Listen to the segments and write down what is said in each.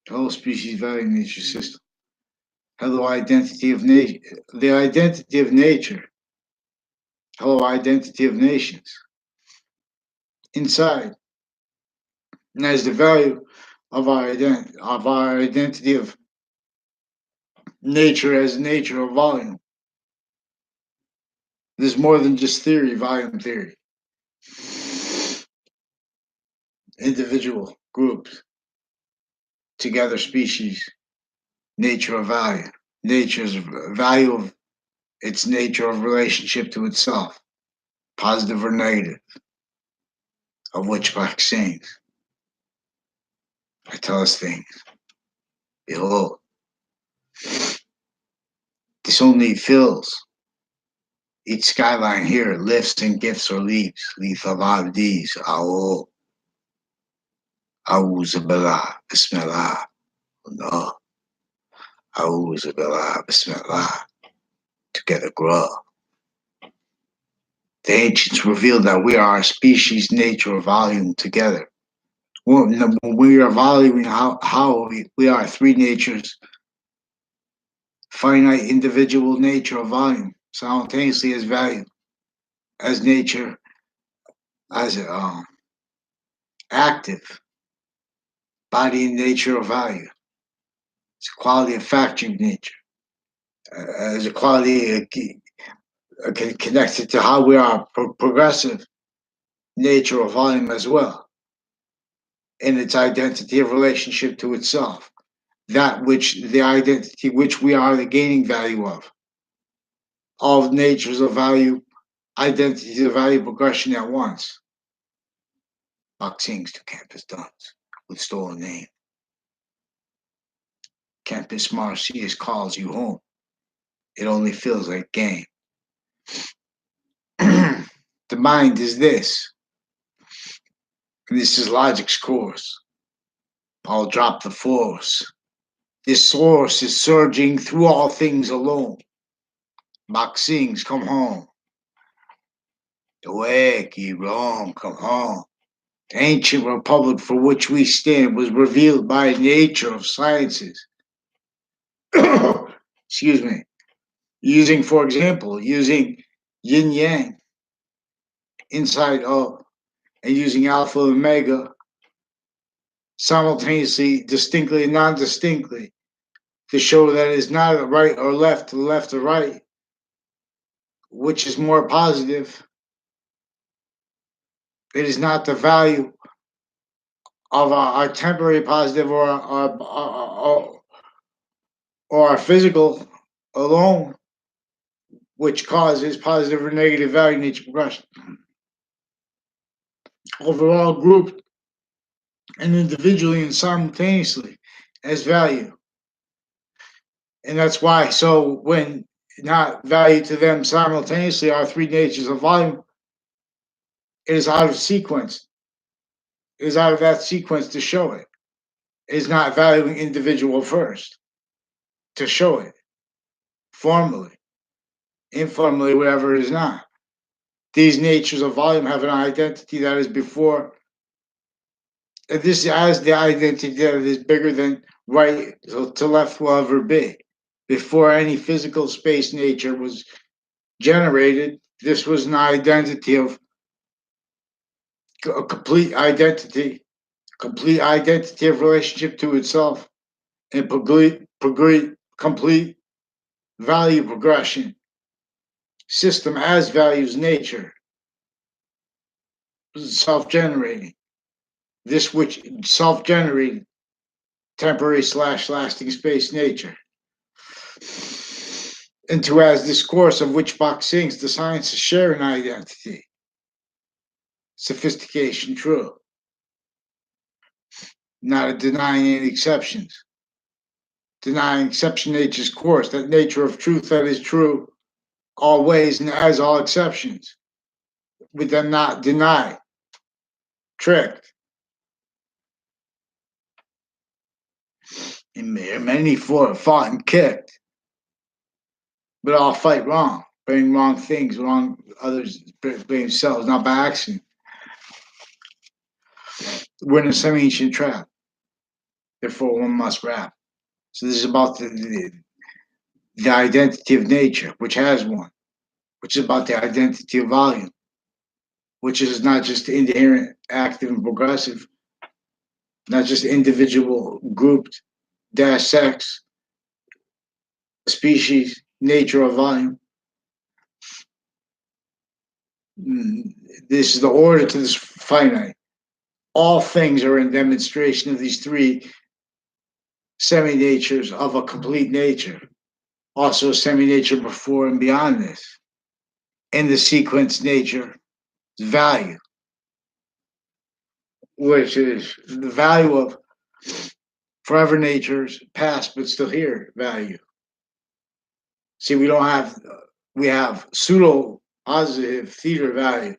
Hello, species value nature system. Hello, identity of nature. The identity of nature. Hello, identity of nations. Inside, and as the value of our identity of nature as nature of volume. There's more than just theory, volume theory. Individual groups, together species, nature of value. Nature's value of its nature of relationship to itself, positive or negative, of which vaccines. I tell us things. Behold, this only fills. Each skyline here lifts and gifts or leaves. Leaf of Abdis, Ao, Auzubillah, Bismillah, no, Auzubillah, Bismillah, together grow. The ancients revealed that we are a species, nature, or volume together. When we are valuing how we are three natures, finite individual nature or volume, simultaneously as value, as nature, as active, body and nature or value. It's a quality of factory nature. As a quality connected to how we are progressive nature or volume as well, in its identity of relationship to itself, that which the identity which we are the gaining value of. All natures of value, identities of value progression at once. Boxings to campus duns with stolen name. Campus Marcius calls you home. It only feels like game. The mind is this. And this is logic's course. Paul dropped the force. This source is surging through all things alone. Boxings, come home. Awake, ye Rome, come home. The ancient republic for which we stand was revealed by nature of sciences. Excuse me. Using, for example, using yin yang inside of, and using alpha and omega simultaneously, distinctly and non-distinctly, to show that it is not a right or left or right, which is more positive. It is not the value of our temporary positive or our physical alone, which causes positive or negative value nature progression. Overall, grouped and individually and simultaneously as value. And that's why, so when not value to them simultaneously are three natures of volume, it is out of sequence. It is out of that sequence to show it. It is not valuing individual first to show it formally, informally, whatever it is not. These natures of volume have an identity that is before, and this has the identity that is bigger than right to left will ever be. Before any physical space nature was generated, this was an identity of a complete identity of relationship to itself, and complete value progression system as values nature, self-generating. This which self-generated temporary / lasting space nature. Into as discourse of which Bach sings, the sciences share an identity. Sophistication true. Not a denying any exceptions. Denying exception nature's course, that nature of truth that is true always and as all exceptions. With them not denied, tricked. And many fought and kicked, but all fight wrong, bring wrong things, wrong others, blame themselves, not by accident. We're in some ancient trap. therefore one must rap. So this is about the identity of nature, which has one, which is about the identity of volume, which is not just inherent, active, and progressive, not just individual, grouped, dash sex, species, nature, or volume. This is the order to this finite. All things are in demonstration of these three semi-natures of a complete nature. Also a semi-nature before and beyond this. In the sequence nature, value, which is the value of forever natures, past but still here value. See, we have pseudo-positive theater value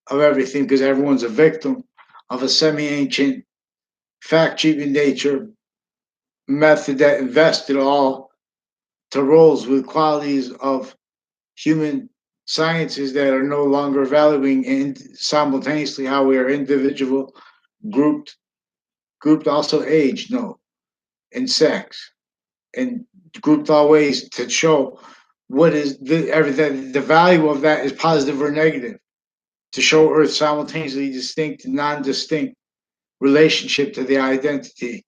of everything because everyone's a victim of a semi-ancient, fact-cheating nature method that invested all to roles with qualities of human sciences that are no longer valuing and simultaneously how we are individual, grouped also age, no, and sex, and grouped all ways to show what is the value of that is positive or negative to show Earth simultaneously distinct and non-distinct relationship to the identity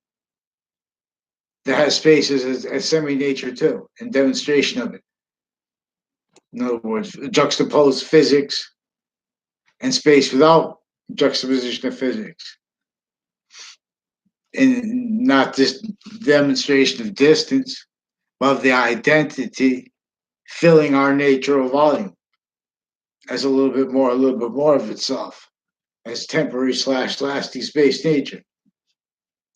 that has spaces as semi-nature too, and demonstration of it. In other words, juxtapose physics and space without juxtaposition of physics, and not just demonstration of distance, but of the identity filling our nature of volume as a little bit more of itself, as temporary slash lasting space nature.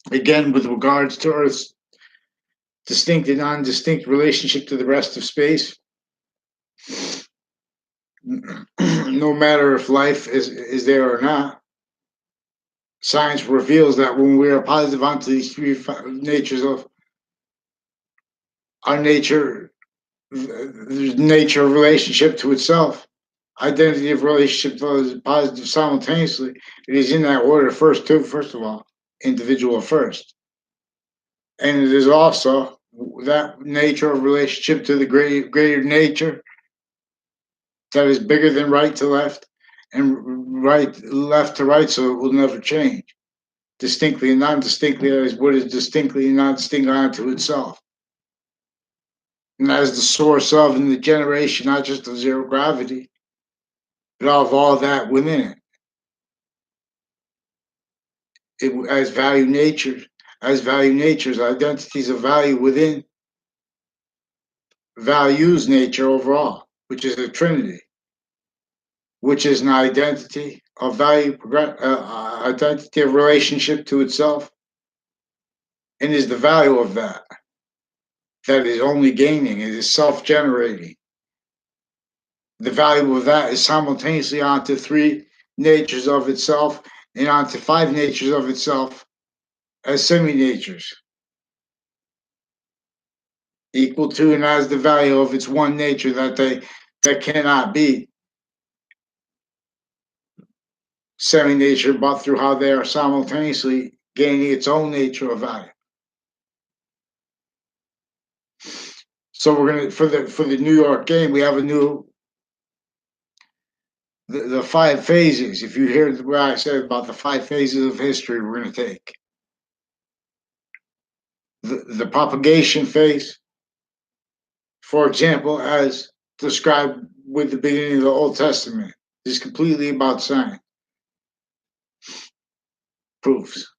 Again, with regards to Earth's distinct and non-distinct relationship to the rest of space, no matter if life is there or not, science reveals that when we are positive onto these three natures of our nature, nature of relationship to itself, identity of relationship to positive simultaneously, it is in that order first of all, individual first. And it is also that nature of relationship to the greater nature that is bigger than right to left and left to right, so it will never change. Distinctly and non-distinctly as what is distinctly and non-distinct unto itself. And as the source of and the generation, not just of zero gravity, but of all that within it. As value natures, identities of value within values nature overall, which is a trinity, which is an identity of value, identity of relationship to itself, and is the value of that is only gaining, it is self-generating. The value of that is simultaneously onto three natures of itself and onto five natures of itself as semi-natures, equal to and as the value of its one nature that cannot be semi-nature, but through how they are simultaneously gaining its own nature of value. So we're gonna for the New York game, we have a new the five phases. If you hear what I said about the five phases of history, we're gonna take the propagation phase, for example, as described with the beginning of the Old Testament, is completely about science proofs.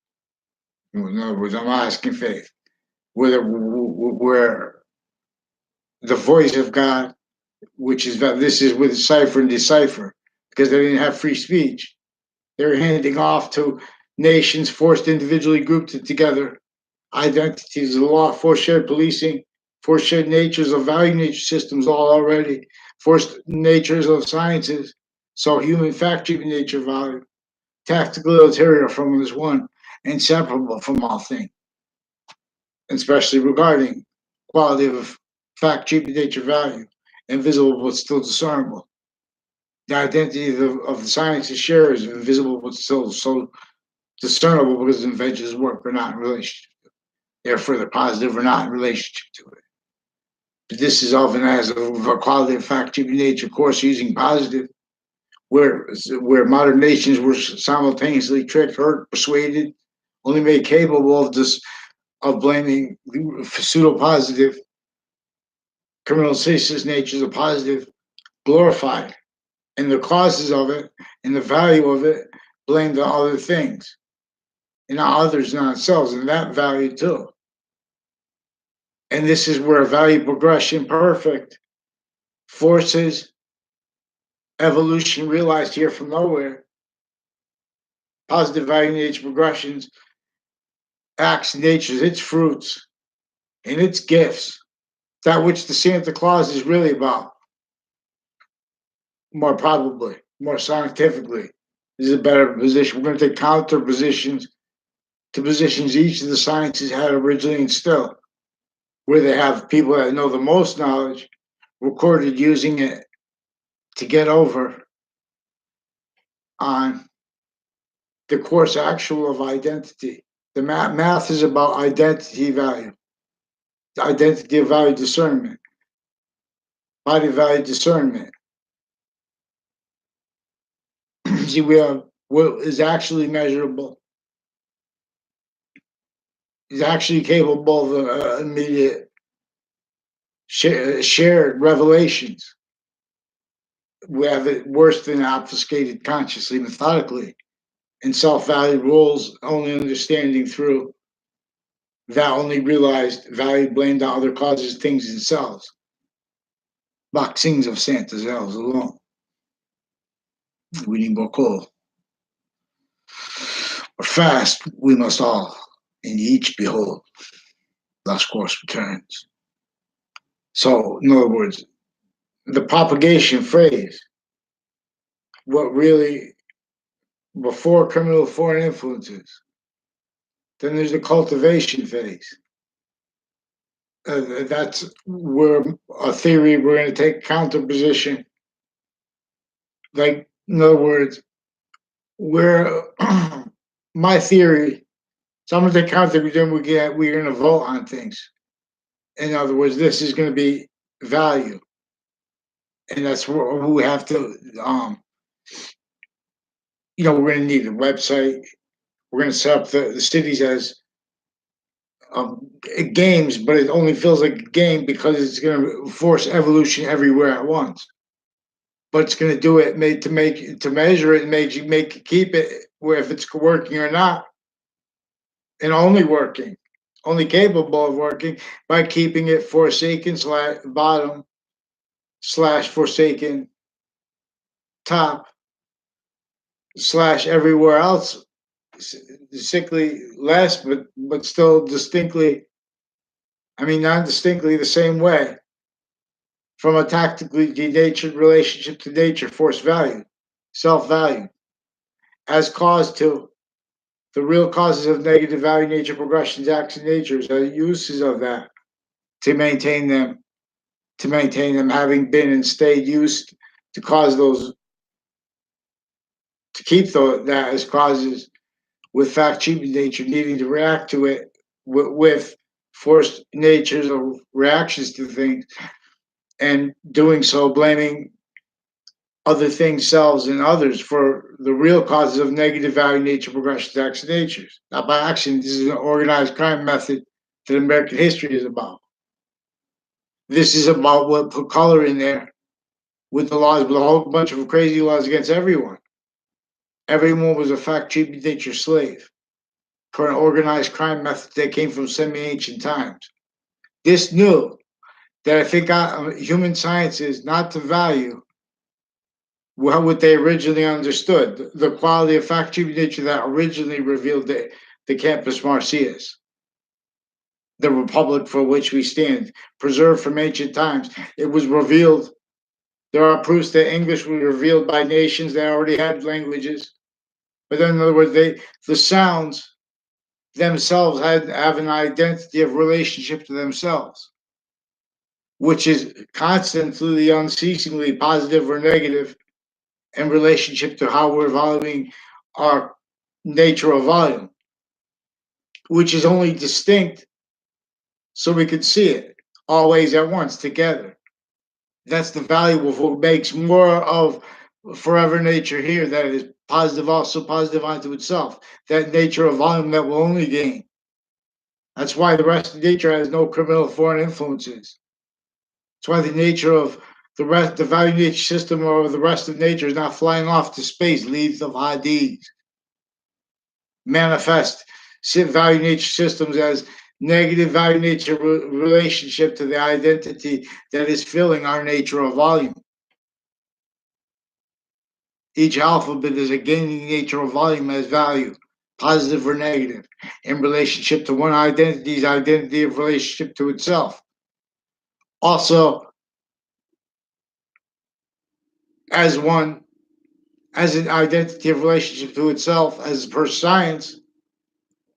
In other words, I'm asking faith, where the voice of God, which is that this is with cipher and decipher, because they didn't have free speech. They were handing off to nations, forced individually grouped together, identities of the law, forced shared policing, forced shared natures of value nature systems, all already, forced natures of sciences, so human fact treatment nature value, tactical ulterior from this one, inseparable from all things, especially regarding quality of fact treatment nature value, invisible but still discernible. The identity of the sciences shares is invisible but still so discernible because the inventions work or not in relationship. Therefore, they're positive or not in relationship to it. But this is often as a quality of fact human nature course using positive, where modern nations were simultaneously tricked, hurt, persuaded, only made capable of this of blaming pseudo-positive criminal ceases natures of positive glorified, and the causes of it and the value of it blamed on other things and not others, not themselves, and that value too. And this is where value progression perfect forces evolution realized here from nowhere. Positive value nature progressions acts nature's its fruits and its gifts, that which the Santa Claus is really about, more probably, more scientifically. This is a better position. We're going to take counter positions to positions each of the sciences had originally instilled, where they have people that know the most knowledge recorded using it to get over on the course actual of identity. The math is about identity value, the identity of value discernment, body value discernment. See, we have what is actually measurable, is actually capable of immediate shared revelations. We have it worse than obfuscated consciously, methodically, and self-value rules only understanding through that only realized value blamed on other causes, things themselves. Boxings of Santa's elves alone. We need more coal. Or fast, we must all, and each behold, thus course returns. So, in other words, the propagation phase, what really, before criminal foreign influences, then there's the cultivation phase. That's where a theory we're going to take counter position. Like, in other words, where my theory, someone take counter, then we're going to vote on things. In other words, this is going to be value, and that's where we have to. We're going to need a website. We're going to set up the cities as games, but it only feels like a game because it's going to force evolution everywhere at once. But it's going to do it to measure it and keep it where if it's working or not, and only capable of working by keeping it forsaken / bottom / forsaken top / everywhere else sickly less, but still distinctly. I mean, not distinctly the same way. From a tactically denatured relationship to nature, force value, self value, as caused to the real causes of negative value nature progressions, acts and natures, are uses of that to maintain them, having been and stayed used to cause those, to keep that as causes with fact human nature needing to react to it with forced natures or reactions to things, and doing so blaming other things, selves, and others for the real causes of negative value nature progressions, acts, and natures. Not by accident, this is an organized crime method that American history is about. This is about what put color in there with the laws, but a whole bunch of crazy laws against everyone. Everyone was a fact human nature slave for an organized crime method that came from semi-ancient times. This knew that I think human sciences not to value what they originally understood, the quality of fact human nature that originally revealed the Campus Martius, the republic for which we stand, preserved from ancient times. It was revealed. There are proofs that English was revealed by nations that already had languages. But then, in other words, the sounds themselves have an identity of relationship to themselves, which is constantly, unceasingly positive or negative in relationship to how we're valuing our nature of volume, which is only distinct so we could see it always at once together. That's the value of what makes more of forever nature here, that is positive, also positive unto itself. That nature of volume that will only gain. That's why the rest of nature has no criminal foreign influences. That's why the nature of the value nature system or the rest of nature is not flying off to space, leaves of Hadid. Manifest value nature systems as negative value nature relationship to the identity that is filling our nature of volume. Each alphabet is a gaining nature of volume as value, positive or negative, in relationship to one identity's identity of relationship to itself. Also, as one, as an identity of relationship to itself, as per science,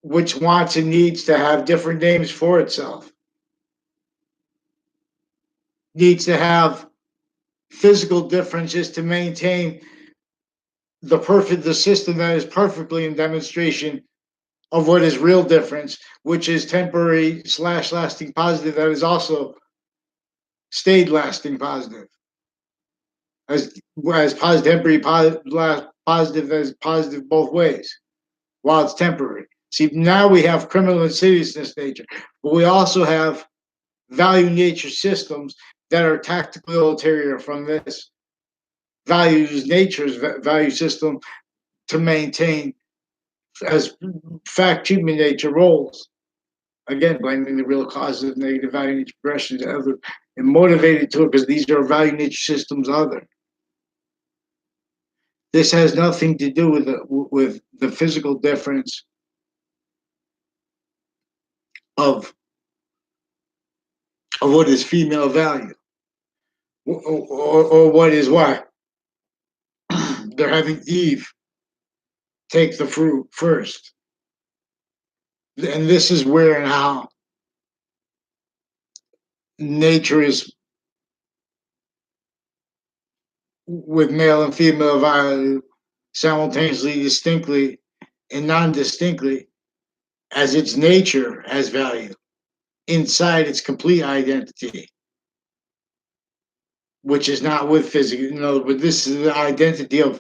which wants and needs to have different names for itself, needs to have physical differences to maintain the system that is perfectly in demonstration of what is real difference, which is temporary slash lasting positive, that is also stayed lasting positive, as positive temporary positive as positive both ways while it's temporary. See, now we have criminal insidiousness nature, but we also have value nature systems that are tactically ulterior from this values nature's value system to maintain as fact treatment nature roles. Again, blaming the real causes of negative value nature progression to other and motivated to it because these are value nature systems other. This has nothing to do with the physical difference of what is female value or what is why they're having Eve take the fruit first. And this is where and how nature is with male and female value simultaneously, distinctly, and non distinctly as its nature as value inside its complete identity, which is not with physics. In other words, this is the identity of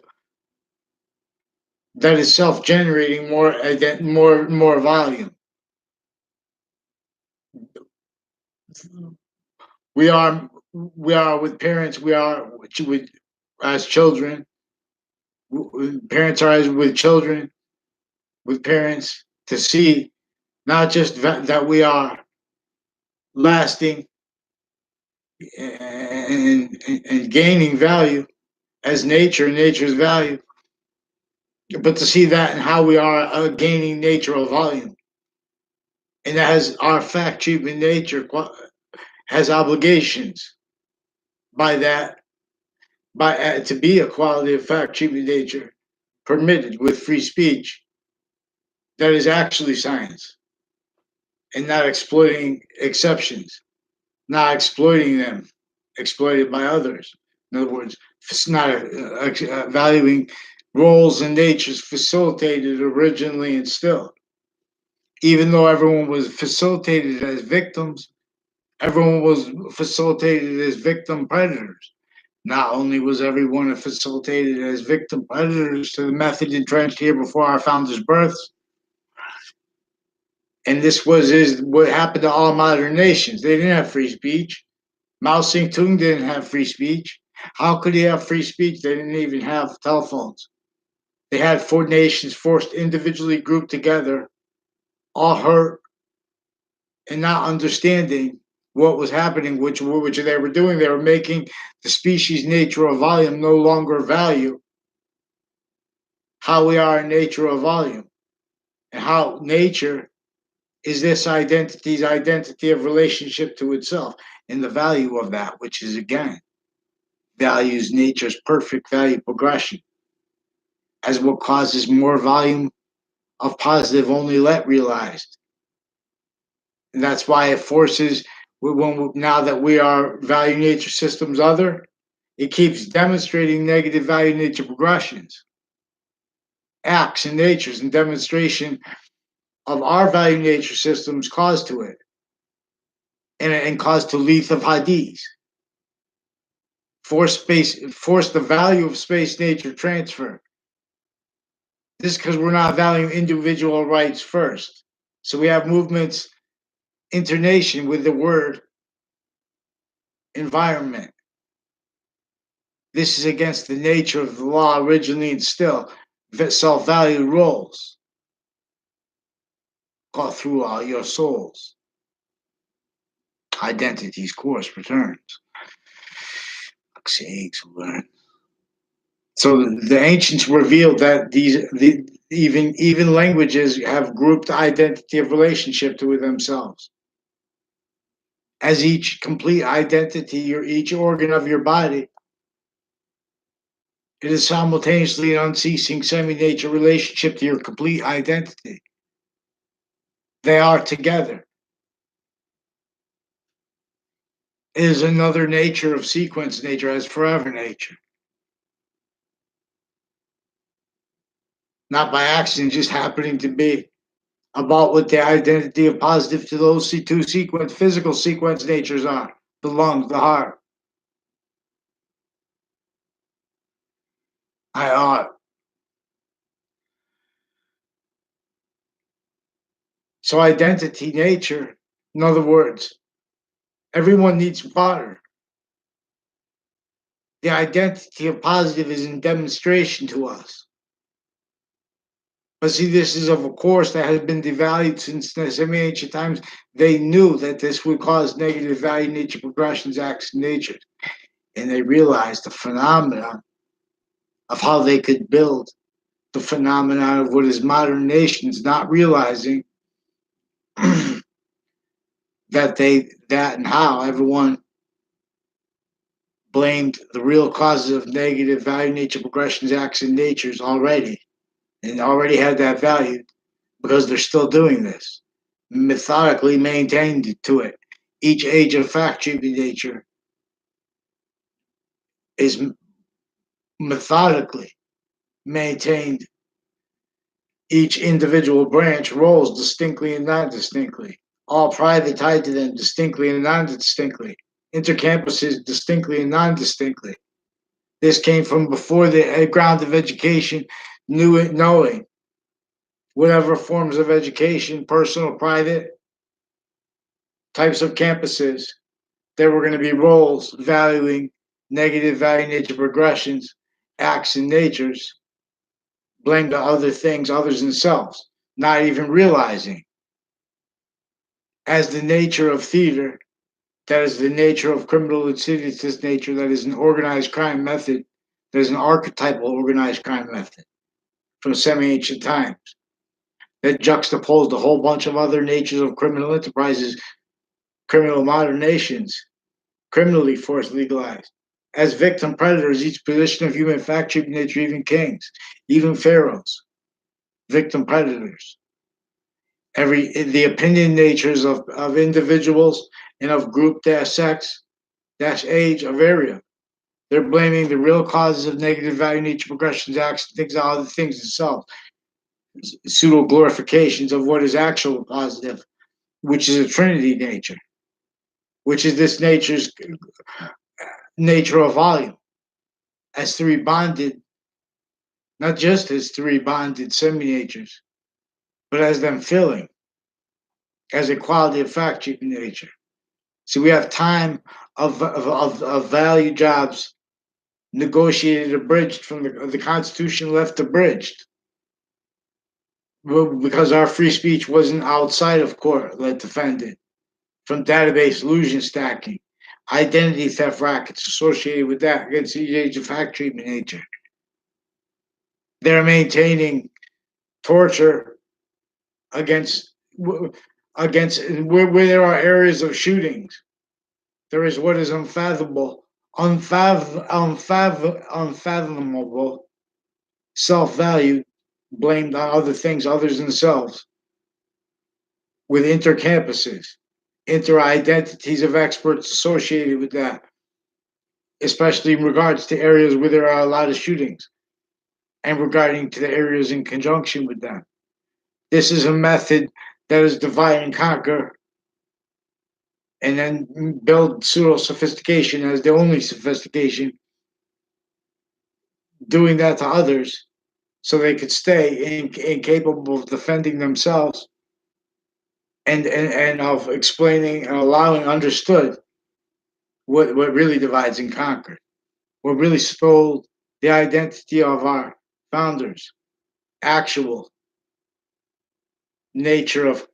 that is self-generating more volume. We are with parents. We are with as children. Parents are as with children with parents to see not just that we are lasting and gaining value as nature's value, but to see that and how we are gaining nature of volume. And as our fact treatment nature has obligations by that, to be a quality of fact treatment nature permitted with free speech that is actually science and not exploiting exceptions, not exploiting them, exploited by others. In other words, it's not valuing roles and natures facilitated originally and still. Even though everyone was facilitated as victims, everyone was facilitated as victim predators. Not only was everyone facilitated as victim predators to the method entrenched here before our founders' births, and this is what happened to all modern nations. They didn't have free speech. Mao Zedong didn't have free speech. How could he have free speech? They didn't even have telephones. They had four nations forced individually grouped together, all hurt and not understanding what was happening, which they were doing. They were making the species nature of volume no longer value how we are in nature of volume and how nature is this identity's identity of relationship to itself and the value of that, which is again values nature's perfect value progression as what causes more volume of positive only let realized. And that's why it forces, now that we are value nature systems other, it keeps demonstrating negative value nature progressions, acts and natures and demonstration of our value nature systems cause to it. and cause to lethal hadiths. Force the value of space nature transfer. This is because we're not valuing individual rights first. So we have movements intonation with the word environment. This is against the nature of the law originally instilled. Self-value roles go through all your souls. Identity's course returns. So the ancients revealed that even languages have grouped identity of relationship to themselves. As each complete identity or each organ of your body, it is simultaneously an unceasing semi-nature relationship to your complete identity. They are together. It is another nature of sequence nature as forever nature. Not by accident, just happening to be about what the identity of positive to those two physical sequence natures are. The lungs, the heart. I ought. So identity, nature, in other words, everyone needs water. The identity of positive is in demonstration to us. But see, this is of a course that has been devalued since the semi-ancient times. They knew that this would cause negative value nature progressions, acts, and nature. And they realized the phenomenon of how they could build the phenomenon of what is modern nations not realizing that and how everyone blamed the real causes of negative value nature progressions, acts, and natures already, and already had that value because they're still doing this, methodically maintained to it. Each age of fact treatment nature is methodically maintained. Each individual branch roles distinctly and non-distinctly. All private tied to them distinctly and non-distinctly. Intercampuses distinctly and non-distinctly. This came from before the ground of education, knowing whatever forms of education, personal, private, types of campuses, there were going to be roles valuing negative value nature progressions, acts, and natures, blamed on other things, others themselves, not even realizing. As the nature of theater, that is the nature of criminal insidious nature, that is an organized crime method, that is an archetypal organized crime method from semi-ancient times that juxtaposed a whole bunch of other natures of criminal enterprises, criminal modern nations, criminally forced legalized. As victim predators, each position of human fact treatment nature, even kings, even pharaohs, victim predators. The opinion natures of individuals and of group sex age of area. They're blaming the real causes of negative value nature progressions, acts, things, other things themselves. Pseudo glorifications of what is actual positive, which is a trinity nature, which is this nature's nature of volume, as three bonded, not just as three bonded semi-natures, but as them filling, as a quality of fact treatment nature. So we have time of value jobs negotiated, abridged from the Constitution left abridged. Because our free speech wasn't outside of court, let defended, from database illusion stacking, identity theft rackets associated with that against the age of fact treatment nature. They're maintaining torture against where there are areas of shootings. There is what is unfathomable self-value blamed on other things, others themselves, with intercampuses, inter-identities of experts associated with that, especially in regards to areas where there are a lot of shootings and regarding to the areas in conjunction with them. This is a method that is divide and conquer and then build pseudo-sophistication as the only sophistication, doing that to others so they could stay incapable of defending themselves and of explaining and allowing understood what really divides and conquers, what really stole the identity of our founders, actual nature of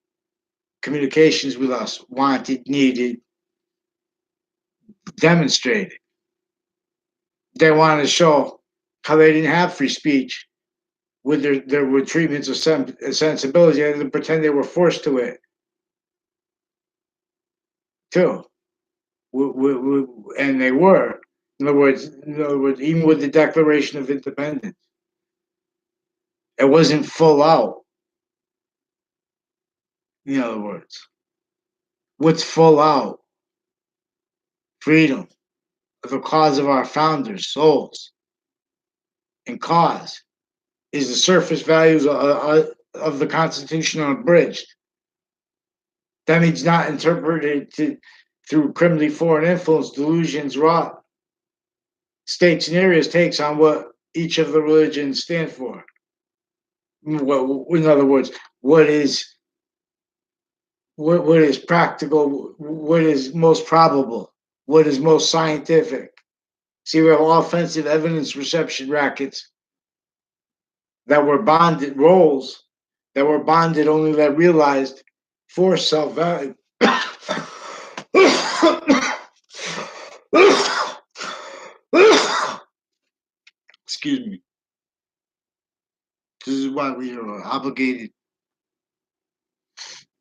communications with us, wanted, needed, demonstrated. They wanted to show how they didn't have free speech with their treatments of sensibility and pretend they were forced to it too. And they were. In other words, even with the Declaration of Independence, it wasn't full out. In other words, what's full out? Freedom, the cause of our founders' souls, and cause is the surface values of the Constitution unabridged. That means not interpreted through criminally foreign influence, delusions, wrought states and areas takes on what each of the religions stand for. In other words, what is practical, what is most probable, what is most scientific. See, we have offensive evidence reception rackets that were bonded roles that were bonded only that realized for self value. Excuse me. This is why we are obligated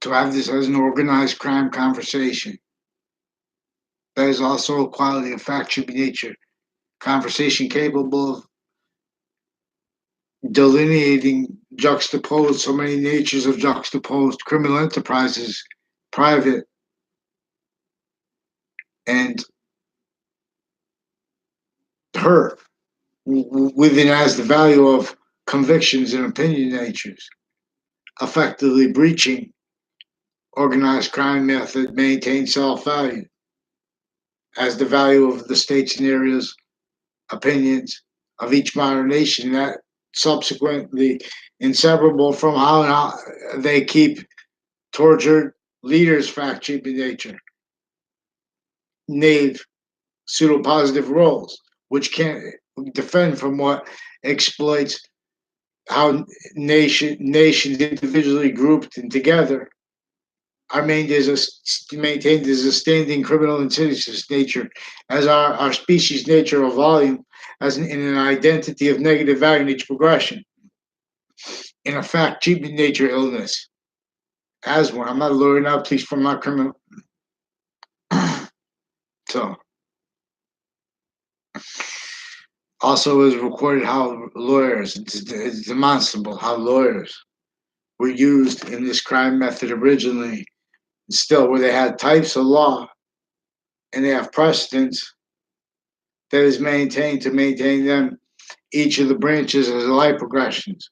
to have this as an organized crime conversation. That is also a quality of fact should be nature. Conversation capable of delineating juxtaposed so many natures of juxtaposed criminal enterprises, private and her, within as the value of convictions and opinion natures, effectively breaching organized crime method maintain self-value as the value of the states and areas opinions of each modern nation that subsequently inseparable from how they keep tortured leaders fact cheap in nature, knave pseudo-positive roles, which can't defend from what exploits how nations individually grouped and together are maintained as a standing criminal insidious nature, as our species nature of volume, as in an identity of negative value nature progression, in a fact, cheap nature illness. As one, I'm not a lawyer now, please, from my criminal. So, also is recorded how lawyers, it's demonstrable how lawyers were used in this crime method originally, still where they had types of law and they have precedents that is maintained to maintain them each of the branches as life progressions.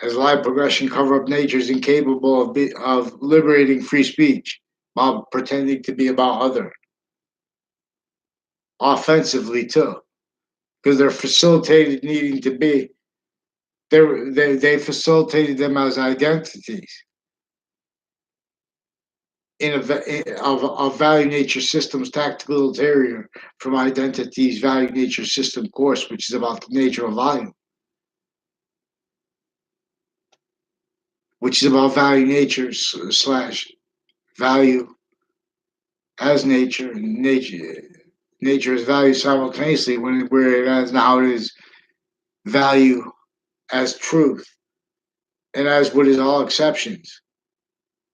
As life progression cover up nature is incapable of liberating free speech while pretending to be about other. Offensively too, because they're facilitated needing to be. They facilitated them as identities of value nature systems tactical ulterior from identities value nature system course, which is about the nature of volume, which is about value nature slash value as nature and nature is value simultaneously when whereas now it is value as truth and as what is all exceptions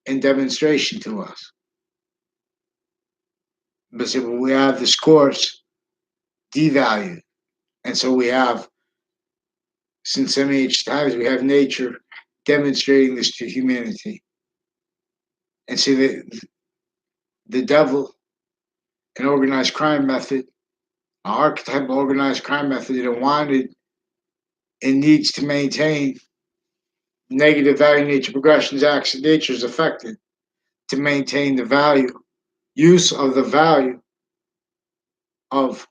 in demonstration to us. But see, when we have this course devalued, and so we have since MH times we have nature demonstrating this to humanity. And see the devil, an organized crime method, an archetypal organized crime method that wanted and needs to maintain negative value nature progressions, acts of nature is affected to maintain the value use of the value of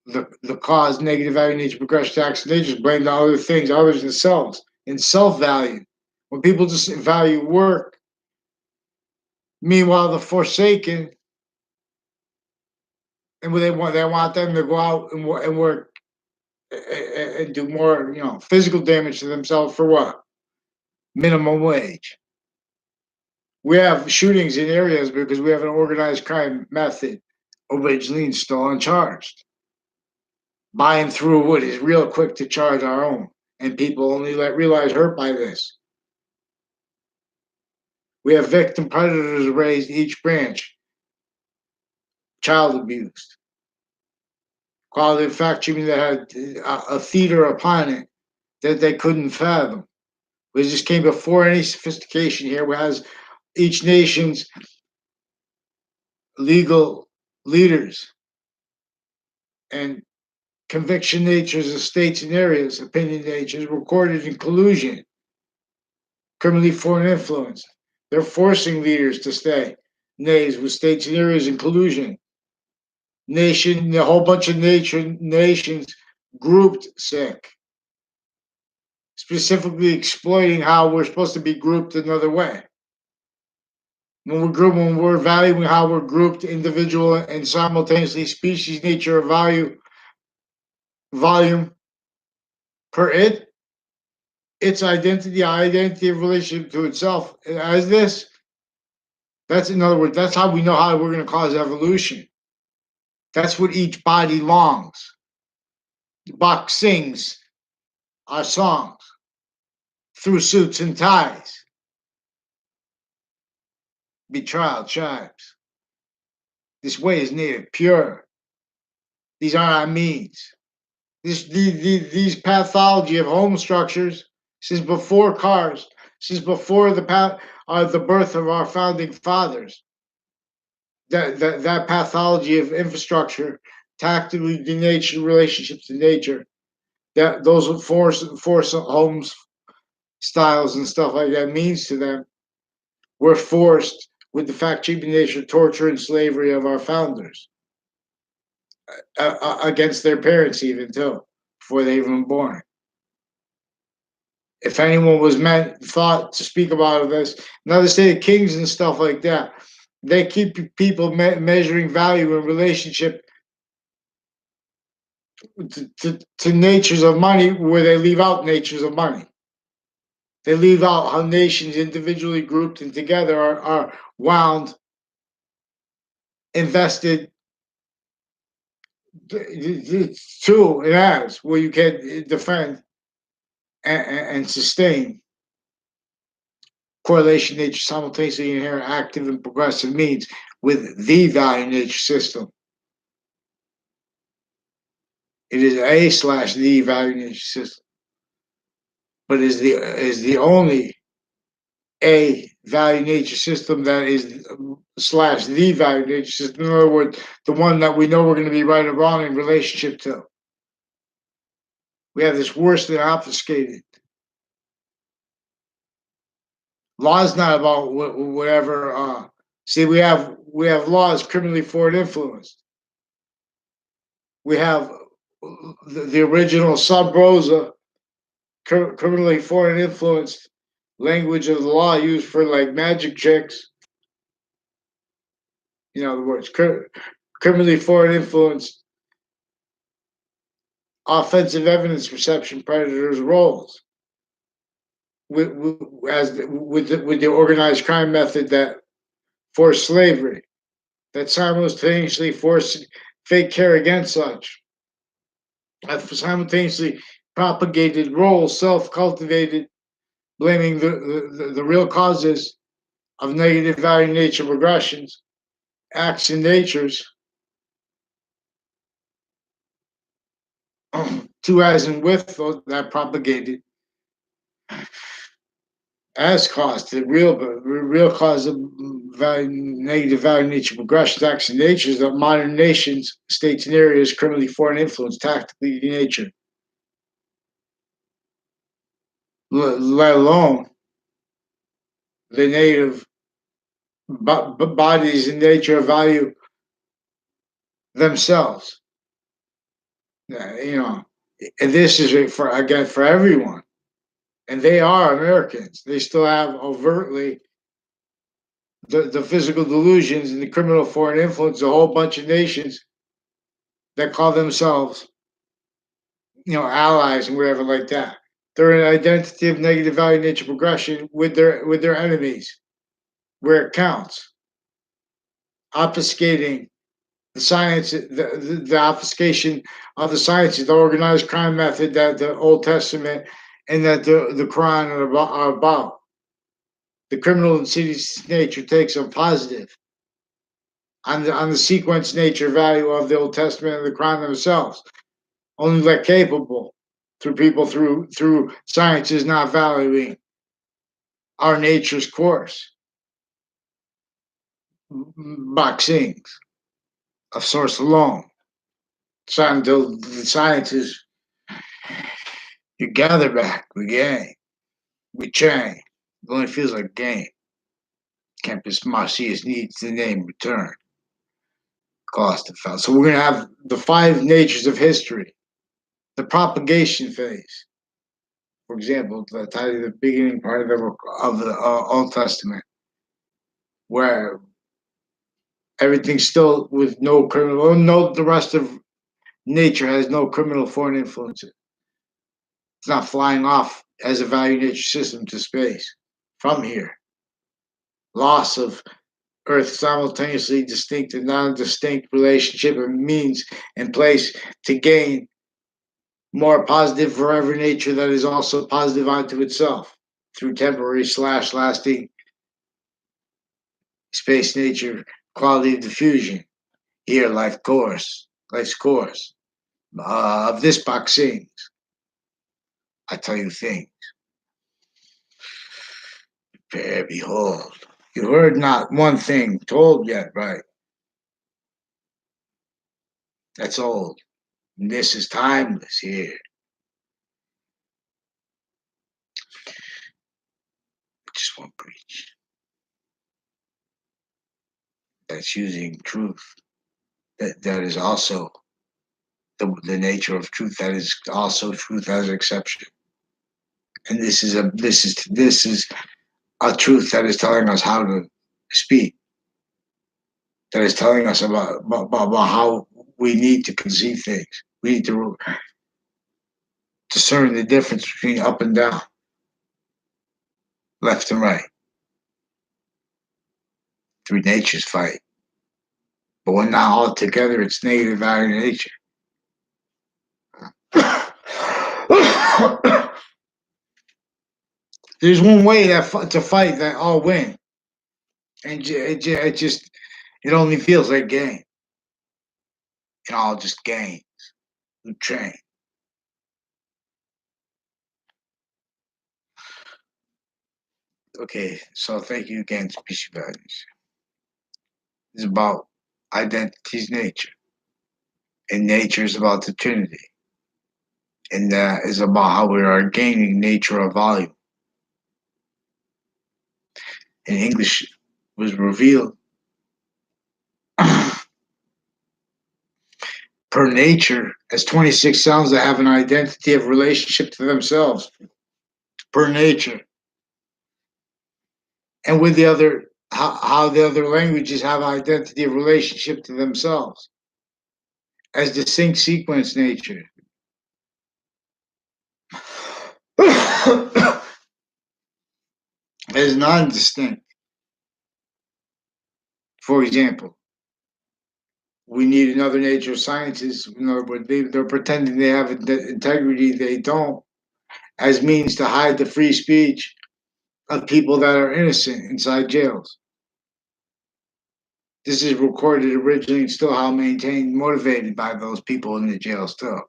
the cause, negative value, nature, progression, action, they just blame on other things, others themselves, and self-value. When people just value work, meanwhile the forsaken, and they want them to go out and work and do more, physical damage to themselves for what? Minimum wage. We have shootings in areas because we have an organized crime method of which liens still uncharged. Buying through wood is real quick to charge our own, and people only realize hurt by this. We have victim predators raised each branch, child abused. Quality of fact treatment that had a theater upon it that they couldn't fathom. We just came before any sophistication here, whereas each nation's legal leaders and conviction natures of states and areas, opinion natures, recorded in collusion, criminally foreign influence. They're forcing leaders to stay nays with states and areas in collusion. A whole bunch of nations grouped sick, specifically exploiting how we're supposed to be grouped another way. When we're valuing how we're grouped, individual and simultaneously species, nature, or volume per its identity of relationship to itself as this. That's, in other words, that's how we know how we're going to cause evolution. That's what each body longs. Bach sings our songs through suits and ties. Betrayal tribes. This way is native pure. These are our means. These pathology of home structures since before cars, since before the birth of our founding fathers. That pathology of infrastructure, tactically denatured relationships to nature, that those force homes styles and stuff like that means to them, were forced with the fact cheaping nature, torture, and slavery of our founders against their parents, even too, before they even born. If anyone was thought to speak about this, another state of kings and stuff like that, they keep people measuring value in relationship to natures of money, where they leave out natures of money. They leave out how nations individually grouped and together are wound, invested to and as, where you can defend and sustain correlation nature simultaneously inherent active and progressive means with the value nature system. It is a/the value nature system, but is the only a value nature system that is / the value nature system. In other words, the one that we know we're going to be right or wrong in relationship to. We have this worse than obfuscated. Law is not about whatever. See, we have laws criminally foreign influenced. We have the original sub rosa criminally foreign influenced language of the law used for like magic tricks. In other words, criminally foreign influenced offensive evidence reception predators' roles with the organized crime method that forced slavery, that simultaneously forced fake care against such, that simultaneously propagated roles, self-cultivated, blaming the real causes of negative value nature regressions, acts and natures, to as and with that propagated as cause, the real cause of negative value nature progressions, acts and natures of modern nations, states and areas criminally foreign influence, tactically nature, let alone the native but bodies in nature value themselves. You know, and this is for again for everyone, and they are Americans. They still have overtly the physical delusions and the criminal foreign influence. A whole bunch of nations that call themselves, allies and whatever like that. They're an identity of negative value nature progression with their enemies where it counts, obfuscating the science, the obfuscation of the sciences, the organized crime method that the Old Testament and that the Quran are about. The criminal insidious nature takes a positive on the sequence nature value of the Old Testament and the Quran themselves. Only they're capable through people through science is not valuing our nature's course. Boxings of source alone. So until the scientists you gather back, we gain, we change. It only feels like game. Campus Marcius needs the name return. Cost of fell. So we're gonna have the five natures of history, the propagation phase. For example, the beginning part of the Old Testament, where everything's still with no criminal. No, the rest of nature has no criminal foreign influence. It's not flying off as a value nature system to space from here. Loss of Earth simultaneously distinct and non-distinct relationship and means and place to gain more positive forever nature that is also positive unto itself through temporary / lasting space nature quality of diffusion. Here, life's course of this boxing. I tell you things. Prepare, behold. You heard not one thing told yet, right? That's old. And this is timeless here. Just one preach. That's using truth. That is also the nature of truth. That is also truth as exception. And this is a truth that is telling us how to speak. That is telling us about how we need to conceive things. We need to discern the difference between up and down, left and right, through nature's fight. But when not all together, it's negative value nature. There's one way to fight that all win, and it only feels like game. And all just gain, train. Okay, so thank you again, species values. It's about identity's nature, and nature is about the Trinity, and that is about how we are gaining nature of volume. In English, was revealed per nature as 26 sounds that have an identity of relationship to themselves, per nature, and with the other how the other languages have identity of relationship to themselves as distinct sequence nature. As non-distinct. For example, we need another nature of sciences. In other words, they're pretending they have integrity, they don't, as means to hide the free speech of people that are innocent inside jails. This is recorded originally and still how maintained, motivated by those people in the jail still.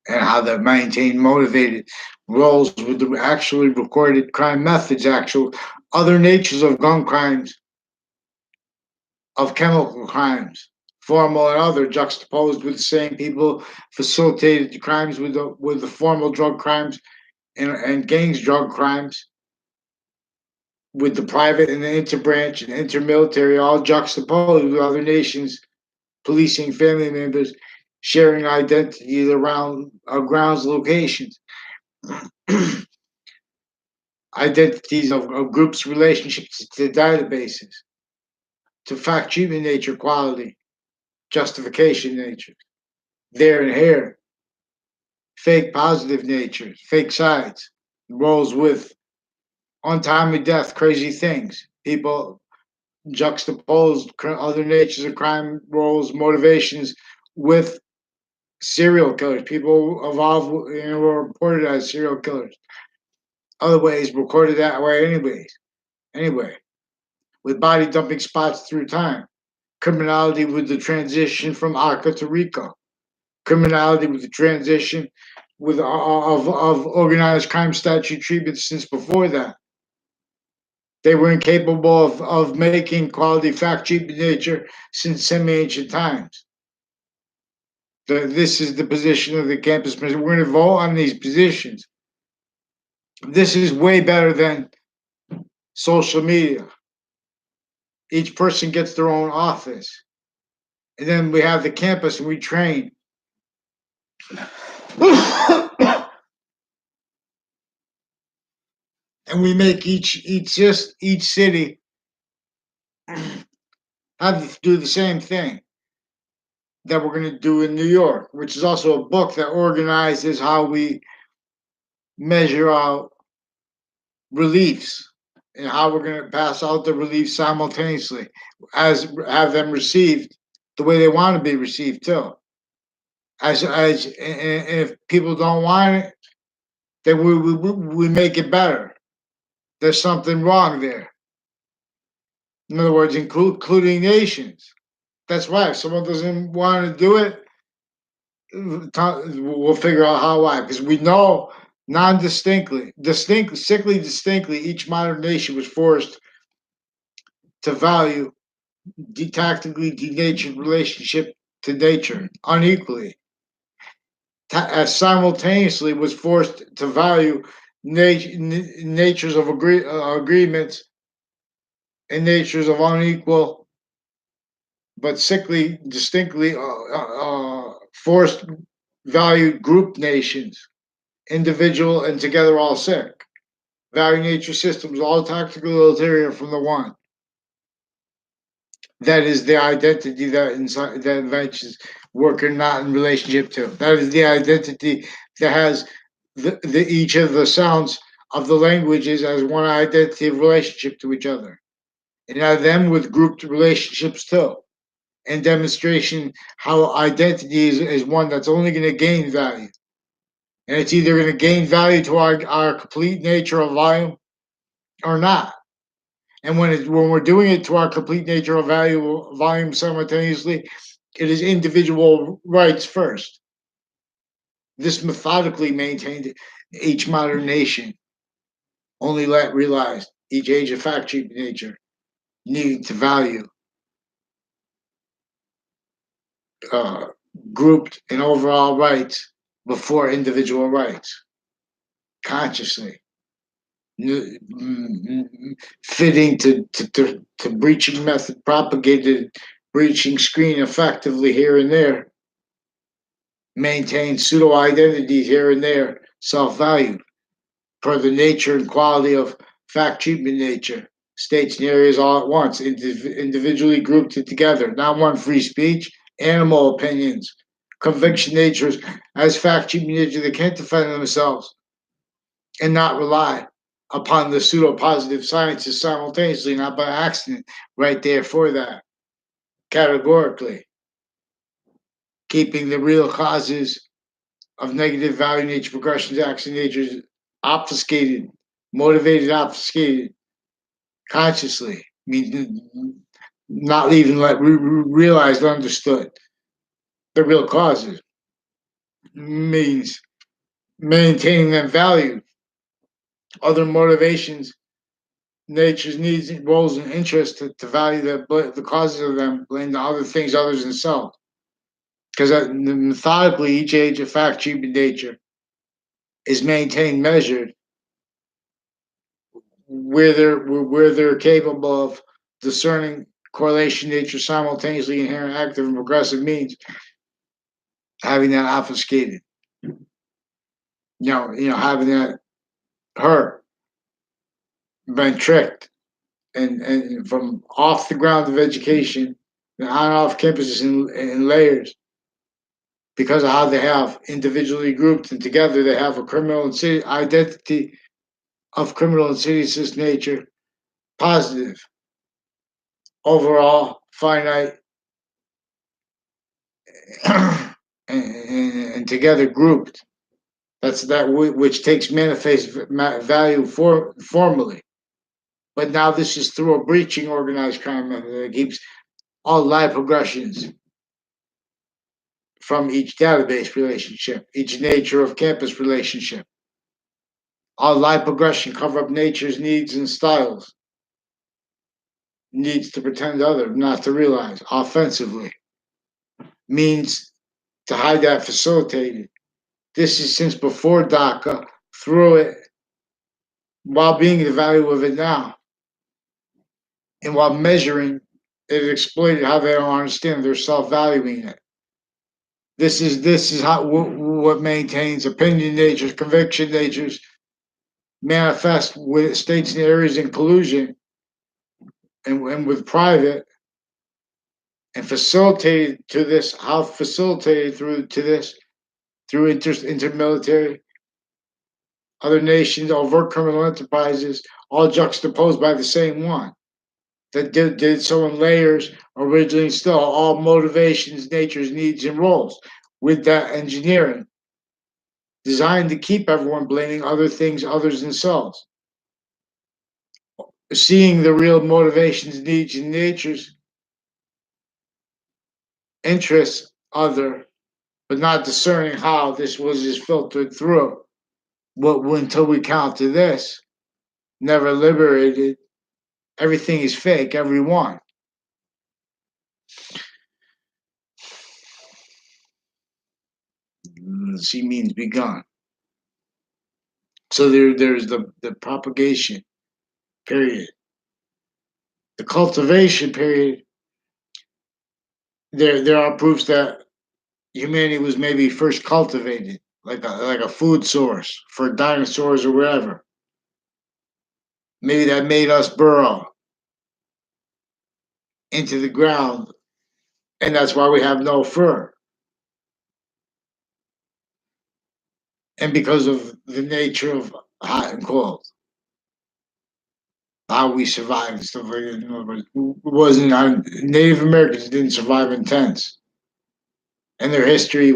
And how they're maintained, motivated roles with the actually recorded crime methods, actual other natures of gun crimes, of chemical crimes, formal and other, juxtaposed with the same people facilitated the crimes with the formal drug crimes and gangs drug crimes with the private and the interbranch and intermilitary all juxtaposed with other nations, policing family members, sharing identity around grounds locations, identities of groups, relationships to databases, to fact treatment nature, quality, justification nature, there and here, fake positive nature, fake sides, roles with untimely death, crazy things, people juxtaposed other natures of crime, roles, motivations with serial killers. People evolve, were reported as serial killers. Other ways recorded that way, anyways. Anyway, with body dumping spots through time, criminality with the transition from Aka to Rico, criminality with the transition of organized crime statute treatment since before that. They were incapable of making quality fact treatment nature since semi-ancient times. This is the position of the campus president. We're going to vote on these positions. This is way better than social media. Each person gets their own office. And then we have the campus and we train. And we make each city have to do the same thing that we're going to do in New York, which is also a book that organizes how we measure out reliefs and how we're going to pass out the reliefs simultaneously, as have them received the way they want to be received too. As and if people don't want it, then we make it better. There's something wrong there. In other words, including nations. That's why if someone doesn't want to do it, we'll figure out how why. Because we know distinctly, each modern nation was forced to value tactically denatured relationship to nature unequally. Simultaneously was forced to value natures of agreements and natures of unequal but sickly, distinctly forced valued group nations, individual and together all sick. Value nature systems, all tactical ulterior from the one. That is the identity that inventions work or not in relationship to. That is the identity that has each of the sounds of the languages as one identity of relationship to each other. And have them with grouped relationships too. And demonstration how identity is one that's only going to gain value. And it's either going to gain value to our complete nature of volume or not. And when we're doing it to our complete nature of volume simultaneously, it is individual rights first. This methodically maintained each modern nation only realized each age of fact treatment nature needed to value grouped and overall rights before individual rights consciously. Fitting to breaching method propagated breaching screen effectively here and there, maintain pseudo identities here and there, self-value per the nature and quality of fact treatment nature, states and areas all at once, individually grouped together, not one free speech, animal opinions, conviction natures as fact treatment nature that can't defend themselves and not rely upon the pseudo-positive sciences simultaneously, not by accident, right there for that, categorically. Keeping the real causes of negative value nature, progressions, action natures obfuscated, motivated, obfuscated, consciously, means not even realized, understood. The real causes means maintaining them valued. Other motivations nature's needs, roles, and interests to value the causes of them, blame the other things others than self. Because methodically, each age of fact treatment nature is maintained, measured where they're capable of discerning correlation nature simultaneously inherent active and progressive means having that obfuscated. Having that her been tricked and from off the ground of education and on off campuses in layers because of how they have individually grouped and together they have a criminal and identity of criminal insidious nature, positive, overall, finite, and together grouped. That's that which takes manifest value formally. But now this is through a breaching organized crime method that keeps all live progressions from each database relationship, each nature of campus relationship. All live progression cover up nature's needs and styles. Needs to pretend other, not to realize. Offensively. Means to hide that facilitated. This is since before DACA, through it, while being the value of it now. And while measuring, it exploited how they don't understand they're self-valuing it. This is how what maintains opinion natures, conviction natures, manifest with states and areas in collusion and with private and facilitated to this, how facilitated through intermilitary, other nations, overt criminal enterprises, all juxtaposed by the same one that did so in layers, originally still all motivations, natures, needs, and roles with that engineering designed to keep everyone blaming other things, others themselves. Seeing the real motivations, needs, and natures, interests, other, but not discerning how this was just filtered through. But until we count to this, never liberated, everything is fake, everyone. C means begun. So there's the propagation period. The cultivation period, there are proofs that humanity was maybe first cultivated, like a food source for dinosaurs or whatever. Maybe that made us burrow into the ground, and that's why we have no fur. And because of the nature of hot and cold, how we survived and stuff like that. But it wasn't Native Americans didn't survive in tents, and their history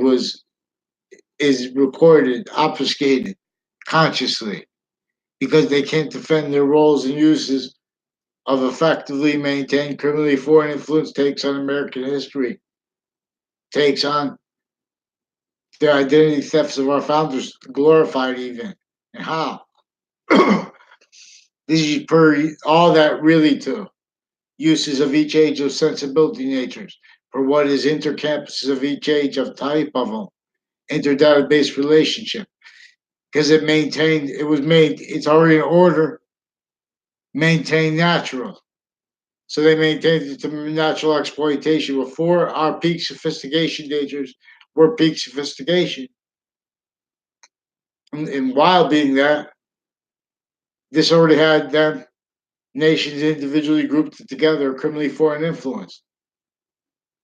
is recorded, obfuscated, consciously, because they can't defend their roles and uses of effectively maintained criminally foreign influence takes on American history, takes on the identity thefts of our founders, glorified even, and how. This is per all that really to uses of each age of sensibility natures for what is intercampuses of each age of type of them, inter-database relationship. Because it was made, it's already in order, maintained natural. So they maintained it to natural exploitation before our peak sophistication natures were peak sophistication. And while being that, this already had them nations individually grouped together, criminally foreign influence,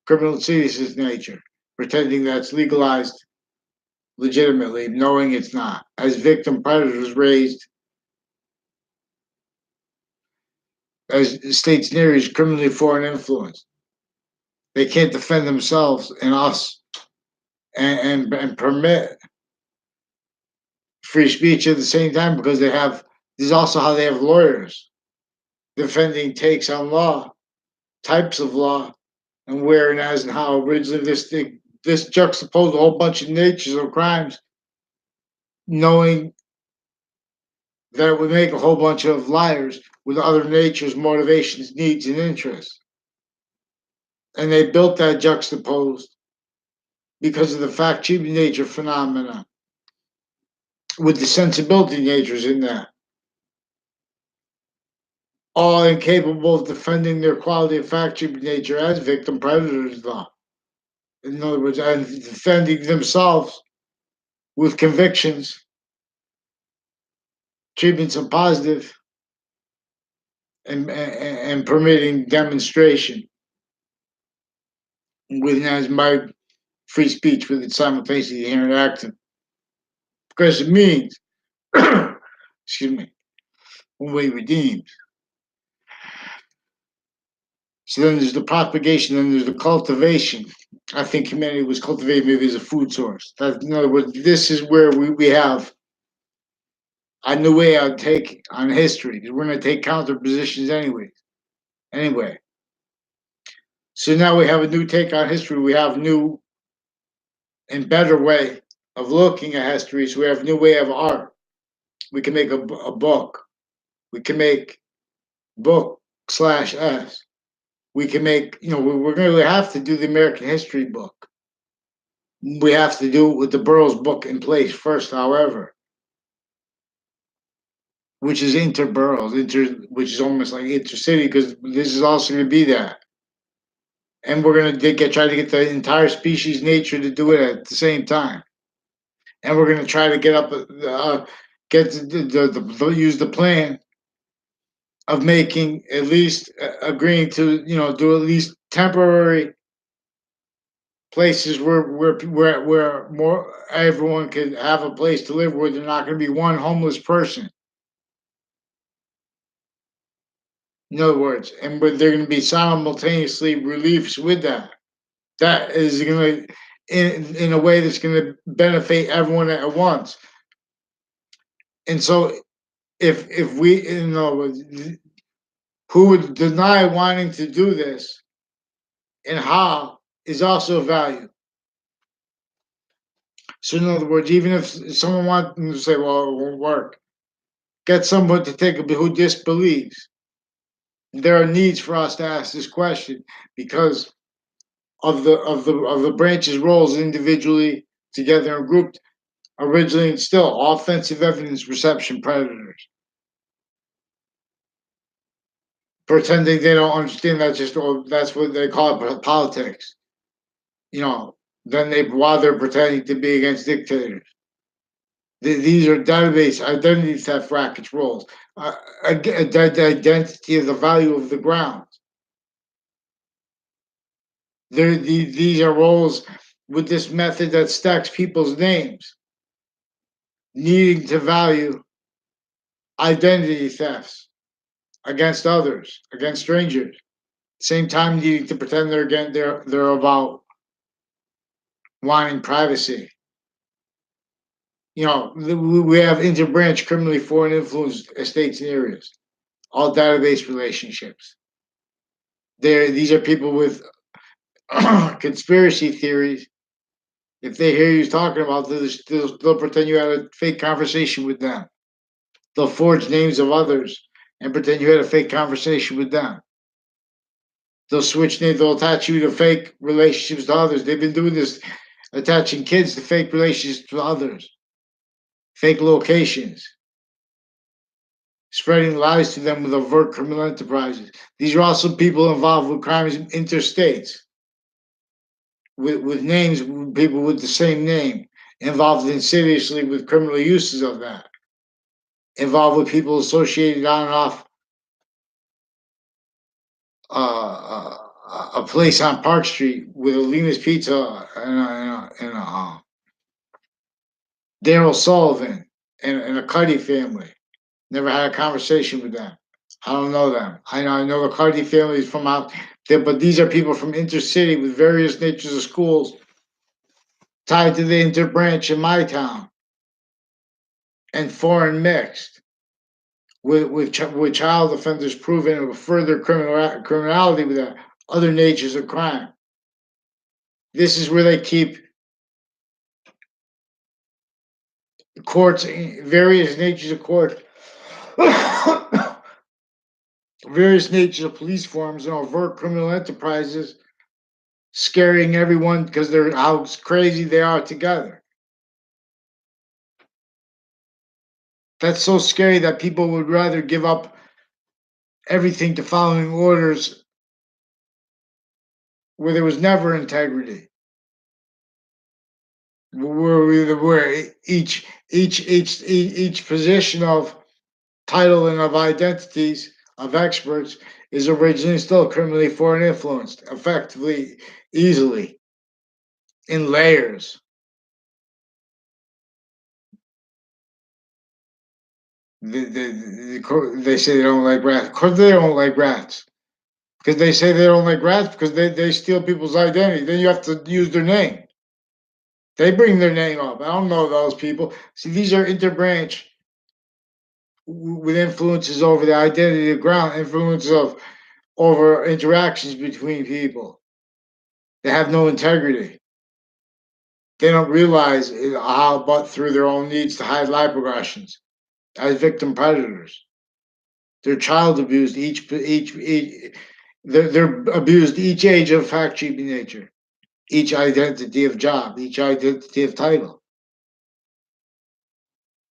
criminal serious nature, pretending that's legalized legitimately, knowing it's not, as victim predators raised as states and areas criminally foreign influence. They can't defend themselves and us and permit free speech at the same time because they have, this is also how they have lawyers defending takes on law, types of law, and where and as and how originally this juxtaposed a whole bunch of natures of crimes, knowing that it would make a whole bunch of liars with other natures, motivations, needs, and interests. And they built that juxtaposed because of the fact human nature phenomena with the sensibility natures in that. all incapable of defending their quality of factory nature as victim predators, though. In other words, and defending themselves with convictions, treatments of positive, and permitting demonstration with as my free speech with it simultaneously here and active. Because it means, excuse me, when we redeemed. So then there's the propagation, then there's the cultivation. I think humanity was cultivated maybe as a food source. That, in other words, this is where we have a new way I'd take on history, because we're going to take counter positions anyway. Anyway, so now we have a new take on history. We have new and better way of looking at history. So we have a new way of art. We can make a book. We can make book slash S. We can make, we're going to have to do the American history book. We have to do it with the Burroughs book in place first, however, which is inter-Burroughs, which is almost like intercity, because this is also going to be that. And we're going to try to get the entire species nature to do it at the same time. And we're going to try to use the plan of making at least agreeing to do at least temporary places where more everyone can have a place to live, where there's not going to be one homeless person. In other words, and but they're going to be simultaneously reliefs with that. That is going to, in a way that's going to benefit everyone at once. And so, if we, who would deny wanting to do this, and how is also a value. So, in other words, even if someone wants to say, "Well, it won't work," get someone to take a who disbelieves. There are needs for us to ask this question because of the branches' roles individually, together, and grouped. Originally and still, offensive evidence reception predators, pretending they don't understand. That's what they call it, politics. Then while they're pretending to be against dictators. These are database identity theft rackets roles. Identity of the value of the ground. These are roles with this method that stacks people's names, needing to value identity thefts against others, against strangers. Same time needing to pretend they're about wanting privacy. We have interbranch criminally foreign influenced estates and areas, all database relationships. These are people with conspiracy theories. If they hear you talking about this, they'll pretend you had a fake conversation with them. They'll forge names of others and pretend you had a fake conversation with them. They'll switch names. They'll attach you to fake relationships to others. They've been doing this, attaching kids to fake relationships to others, fake locations, spreading lies to them with overt criminal enterprises. These are also people involved with crimes interstates, with names, people with the same name, involved insidiously with criminal uses of that, involved with people associated on and off a place on Park Street with Alina's Pizza and Daryl Sullivan and a Cuddy family. Never had a conversation with them. I don't know them. I know the Cuddy family is from out there, but these are people from intercity with various natures of schools tied to the interbranch in my town and foreign mixed with child offenders proven of further criminality with other natures of crime. This is where they keep courts, various natures of court, various natures of police forms and overt criminal enterprises, scaring everyone because they're how crazy they are together. That's so scary that people would rather give up everything to following orders where there was never integrity, where each position of title and of identities of experts is originally still criminally foreign influenced, effectively, easily, in layers. They say they don't like rats. Of course, they don't like rats. Because they say they don't like rats because they steal people's identity. Then you have to use their name. They bring their name up. I don't know those people. See, these are interbranch with influences over the identity of ground, influences of over interactions between people. They have no integrity. They don't realize how, but through their own needs to hide life progressions as victim predators. They're child abused each they're abused each age of fact sheeping nature, each identity of job, each identity of title.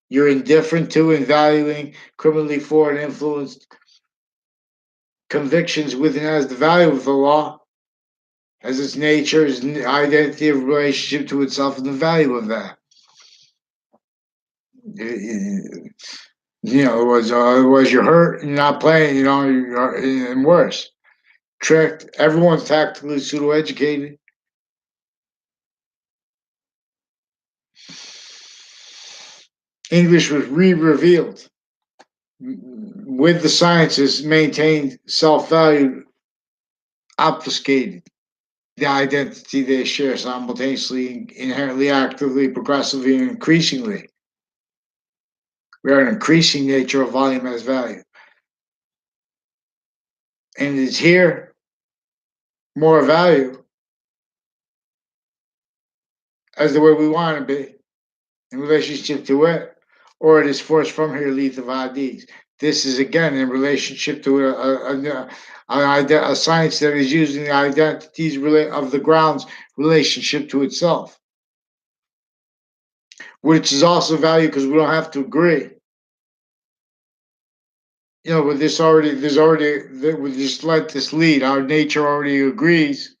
You're indifferent to and valuing criminally foreign influenced convictions within as the value of the law, as its nature, its identity of relationship to itself, and the value of that. Otherwise you're hurt, you're not playing, and worse. Tricked. Everyone's tactically pseudo educated. English was re-revealed with the sciences maintained self-value obfuscated the identity they share simultaneously, inherently, actively, progressively, and increasingly. We are an increasing nature of volume as value. And it's here more value as the way we want to be in relationship to it, or it is forced from here leads of IDs. This is again in relationship to a science that is using the identities of the ground's relationship to itself, which is also value because we don't have to agree. But we just let this lead. Our nature already agrees.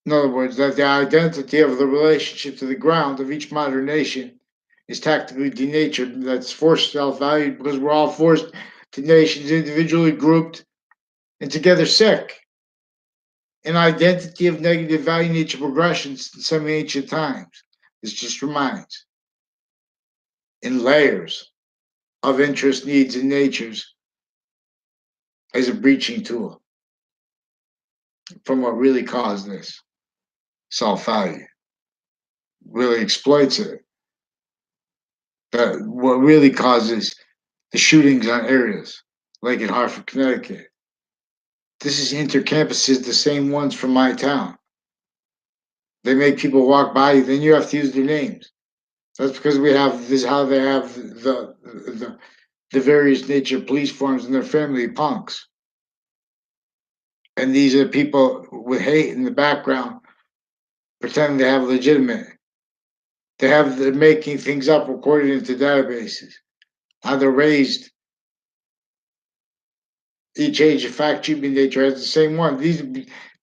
In other words, that the identity of the relationship to the ground of each modern nation is tactically denatured. That's forced self-valued because we're all forced to nations individually grouped and together sick. An identity of negative value nature progressions in some ancient times. This just reminds in layers of interest, needs, and natures as a breaching tool from what really caused this self-value. Really exploits it. That what really causes the shootings on areas like in Hartford, Connecticut. This is intercampuses, the same ones from my town. They make people walk by you, then you have to use their names. That's because we have this how they have the various nature police forms in their family punks. And these are people with hate in the background, pretending they have legitimate. They're making things up according into databases. How they're raised. Each age of fact treatment nature has the same one. These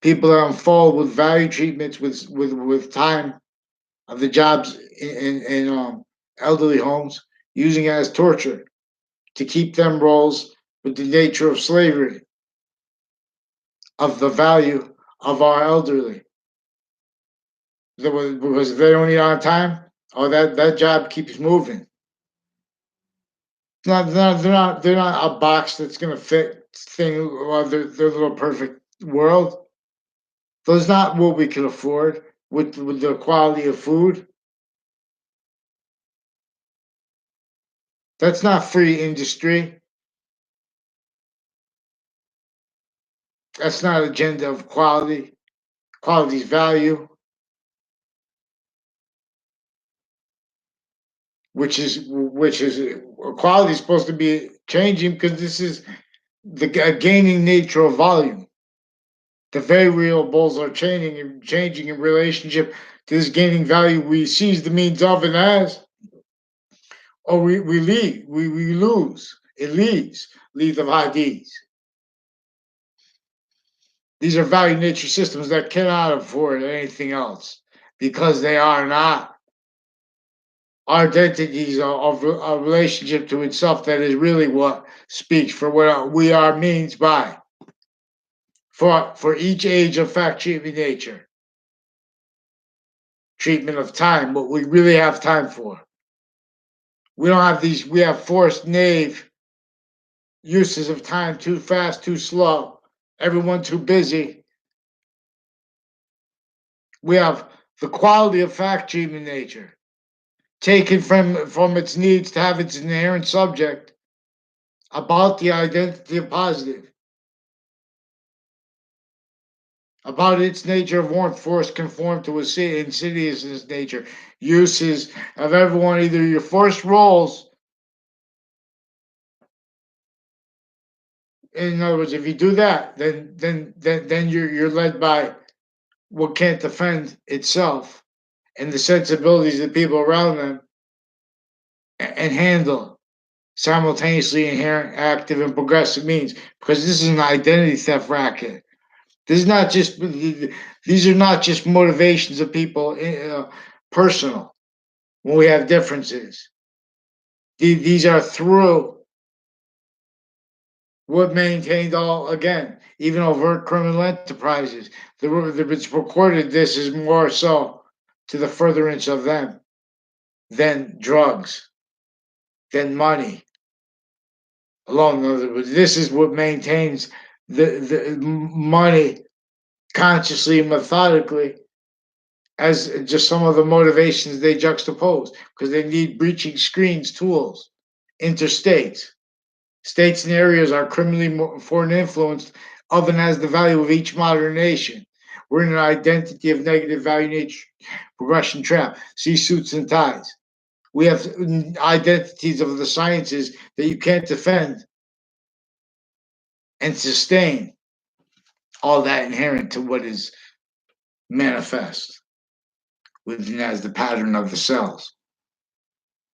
people that unfold with value treatments with time of the jobs in elderly homes, using it as torture to keep them roles with the nature of slavery, of the value of our elderly. Because if they don't eat on time, that job keeps moving. They're not a box that's gonna fit thing or their little perfect world. That's not what we can afford with the quality of food. That's not free industry. That's not agenda of quality. Quality's value, which is quality is supposed to be changing because this is the gaining nature of volume. The variables are changing in relationship to this gaining value we seize the means of and as, or we lose. It leaves. lethal IDs. These are value nature systems that cannot afford anything else because they are not identities of a relationship to itself that is really what speaks for what we are means by for each age of fact treatment nature treatment of time what we really have time for. We don't have these. We have forced knave uses of time, too fast, too slow, everyone too busy. We have the quality of fact treatment nature taken from its needs to have its inherent subject about the identity of positive, about its nature of warmth, force, conform to insidiousness nature, uses of everyone, either your forced roles. In other words, if you do that, then you're led by what can't defend itself and the sensibilities of the people around them and handle simultaneously inherent, active, and progressive means. Because this is an identity theft racket. This is not just these are not just motivations of people personal when we have differences. These are through what maintained all again, even overt criminal enterprises. It's recorded this is more so to the furtherance of them than drugs, than money alone. In other words, this is what maintains the money consciously and methodically as just some of the motivations they juxtapose because they need breaching screens, tools, interstate. States and areas are criminally foreign influenced of and as the value of each modern nation. We're in an identity of negative value nature progression trap. See suits and ties. We have identities of the sciences that you can't defend and sustain all that inherent to what is manifest within as the pattern of the cells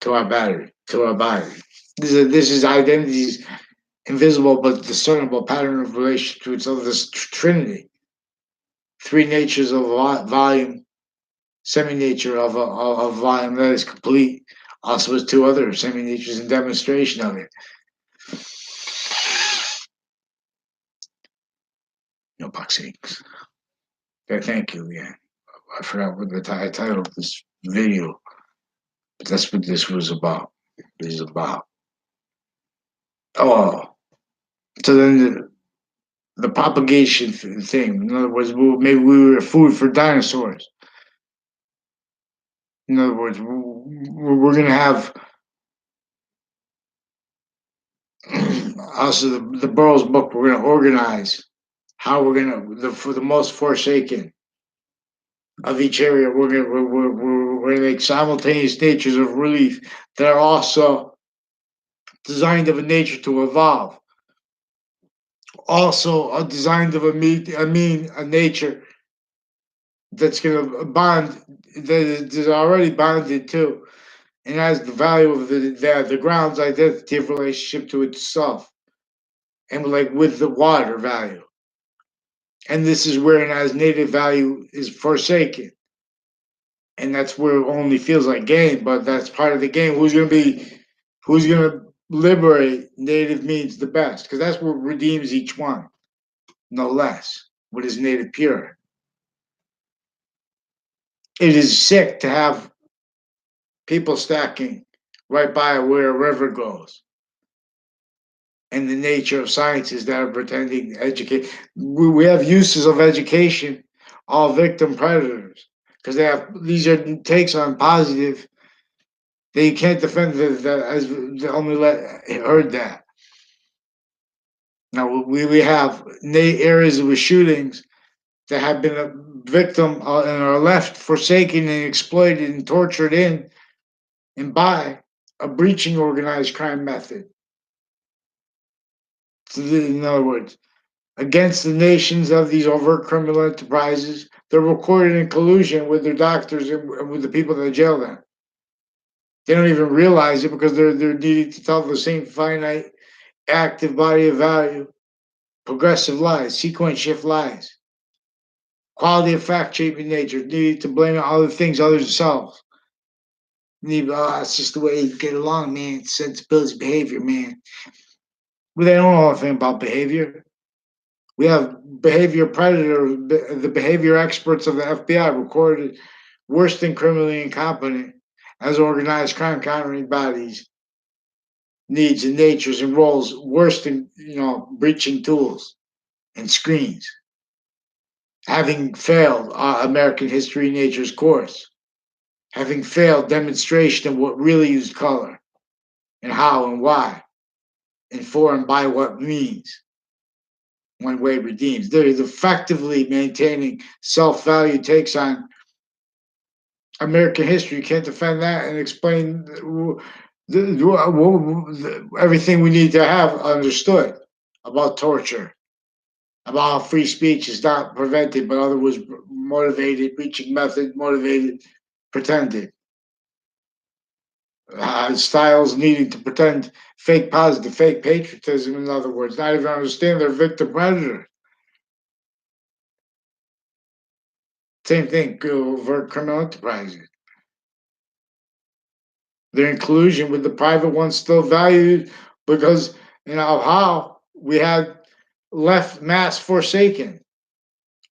to our battery, to our body. This is identities invisible but discernible pattern of relation to itself. This trinity, three natures of volume, semi-nature of volume that is complete. Also, with two other semi-natures in demonstration of it. No boxings. Okay, thank you. Yeah, I forgot what the title of this video, but that's what this was about. This is about. Oh, so then the propagation thing. In other words, maybe we were food for dinosaurs. In other words, we're going to have also the Burroughs book. We're going to organize how we're going to for the most forsaken of each area. We're going to make simultaneous natures of relief that are also designed of a nature to evolve. Also, designed of a nature that's going to bond that is already bonded to and has the value of the ground's identity of relationship to itself and like with the water value. And this is where it has native value is forsaken. And that's where it only feels like game, but that's part of the game. Who's gonna liberate native means the best? Because that's what redeems each one, no less. What is native pure? It is sick to have people stacking right by where a river goes. And the nature of sciences that are pretending to educate. We have uses of education, all victim predators, because they have these are takes on positive. They can't defend as the only heard that. Now we have areas with shootings that have been a victim and are left forsaken and exploited and tortured in and by a breaching organized crime method. So in other words, against the nations of these overt criminal enterprises, they're recorded in collusion with their doctors and with the people that jail them. They don't even realize it because they're needing to tell the same finite active body of value, progressive lies, sequence shift lies, quality of fact shaping nature, need to blame on other things other than self. It's just the way you get along, man. Sensibility, behavior, man. Well, they don't know anything about behavior. We have behavior predator, the behavior experts of the FBI recorded worse than criminally incompetent as organized crime countering bodies needs and natures and roles worse than breaching tools and screens, having failed American history nature's course, having failed demonstration of what really used color and how and why, and for and by what means. One way redeems. They're effectively maintaining self-value takes on American history. You can't defend that and explain everything we need to have understood about torture, about how free speech is not prevented, but other was motivated, reaching method, motivated, pretended. Styles needing to pretend fake positive, fake patriotism, in other words, not even understand they're victim predator. Same thing, overt criminal enterprises. Their inclusion with the private ones still valued because how we had left mass forsaken.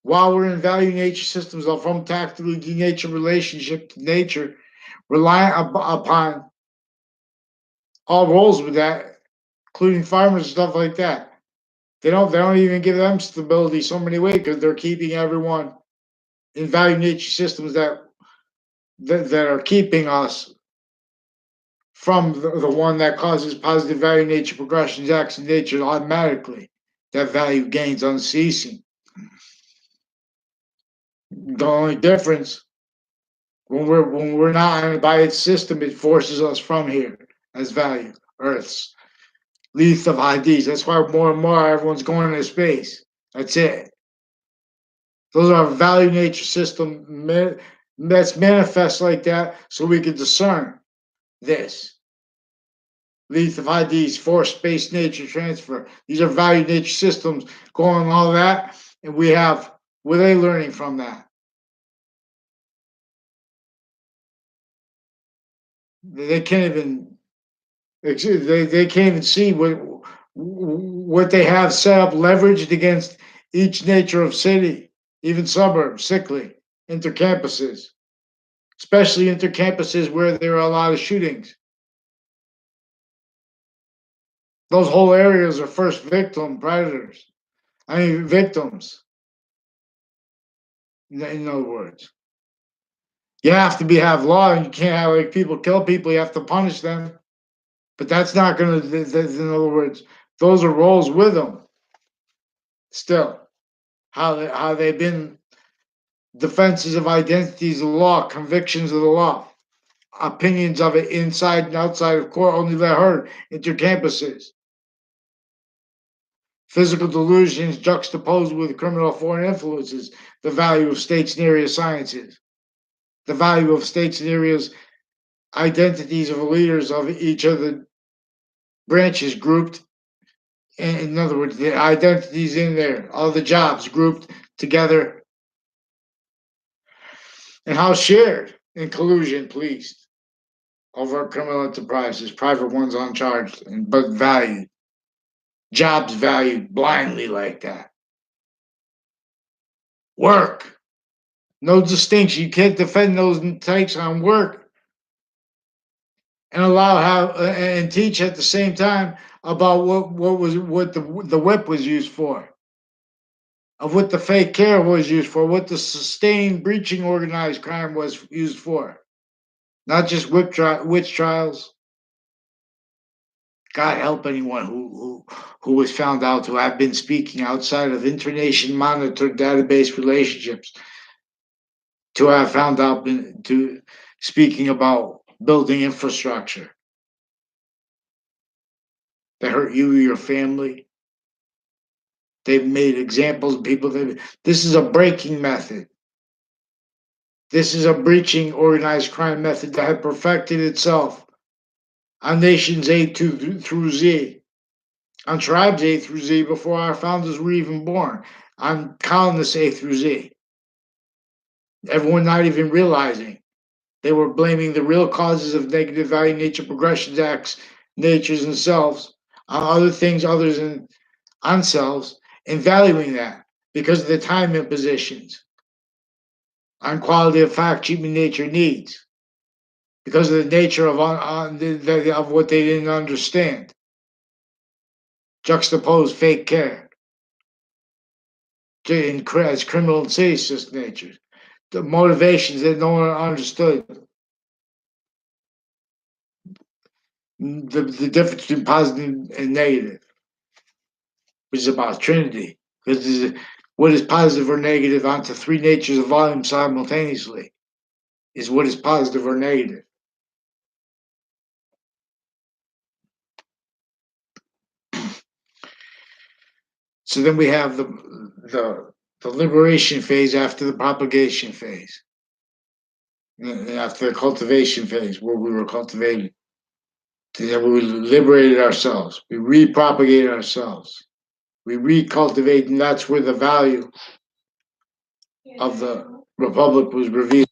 While we're in value nature systems of from tactically denature relationship to nature, relying upon all roles with that, including farmers and stuff like that. They don't even give them stability so many ways because they're keeping everyone in value nature systems that are keeping us from the one that causes positive value nature progressions acts in nature automatically. That value gains unceasing. The only difference when we're not by its system, it forces us from here as value, Earth's least of IDs. That's why more and more everyone's going into space. That's it. Those are value nature system that's manifest like that, so we can discern this. Least of IDs, force space nature transfer. These are value nature systems going all that, and we have what are they learning from that? They can't even they can't even see what they have set up leveraged against each nature of city, even suburbs, sickly, intercampuses, especially intercampuses where there are a lot of shootings. Those whole areas are first victim predators. I mean victims, in other words. You have to have law, and you can't have like people kill people. You have to punish them, but that's not going to. In other words, those are roles with them. Still, how they've been defenses of identities of the law, convictions of the law, opinions of it inside and outside of court. Only they're heard intercampuses. Physical delusions juxtaposed with criminal foreign influences. The value of states and area sciences. The value of states and areas identities of the leaders of each of the branches grouped. In other words, the identities in there, all the jobs grouped together, and how shared in collusion, pleased over criminal enterprises, private ones uncharged, but valued, jobs valued blindly like that. Work, no distinction. You can't defend those takes on work and allow how and teach at the same time about what the whip was used for, of what the fake care was used for, what the sustained breaching organized crime was used for. Not just witch trials. God help anyone who was found out to have been speaking outside of internation monitored database relationships, to have found out to speaking about building infrastructure that hurt you or your family. They've made examples of people this is a breaking method. This is a breaching organized crime method that had perfected itself on nations A through Z. on tribes A through Z before our founders were even born, on colonists A through Z. Everyone not even realizing they were blaming the real causes of negative value nature progressions, acts, natures, and selves on other things other than on selves, and valuing that because of the time impositions on quality of fact human nature needs, because of the nature of what they didn't understand. Juxtapose fake care as criminal and seditious natures. The motivations that no one understood. The difference between positive and negative, which is about Trinity. Because what is positive or negative onto three natures of volume simultaneously is what is positive or negative. So then we have the liberation phase after the propagation phase, after the cultivation phase, where we were cultivated. Then we liberated ourselves. We repropagated ourselves. We recultivate, and that's where the value of the republic was revealed.